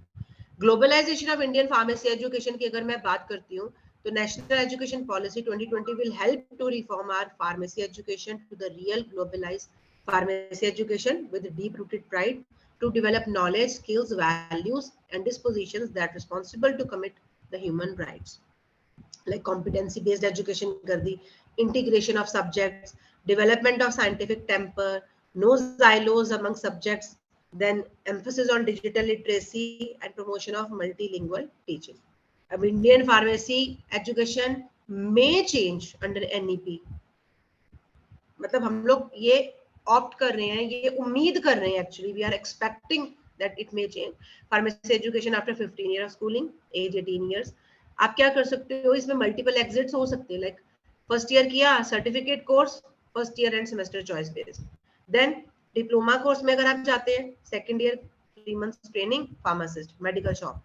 Globalization of Indian pharmacy education की अगर मैं बात करती हूँ तो national education policy 2020 will help to reform our pharmacy education to the real globalized pharmacy education with deep-rooted pride to develop knowledge, skills, values, and dispositions that are responsible to commit the human rights. like competency based education कर दी, integration of subjects, development of scientific temper, no silos among subjects, then emphasis on digital literacy and promotion of multilingual teaching. Indian pharmacy education may change under NEP. मतलब हम लोग ये opt कर रहे हैं, ये उम्मीद कर रहे हैं, actually we are expecting that it may change pharmacy education after 15 year of schooling, age 18 years. आप क्या कर सकते हो इसमें, मल्टीपल एग्जिट्स हो सकते हैं, लाइक फर्स्ट ईयर किया certificate course, first year end semester choice based, then diploma course में अगर आप जाते हैं, second year 3 months training pharmacist, medical shop,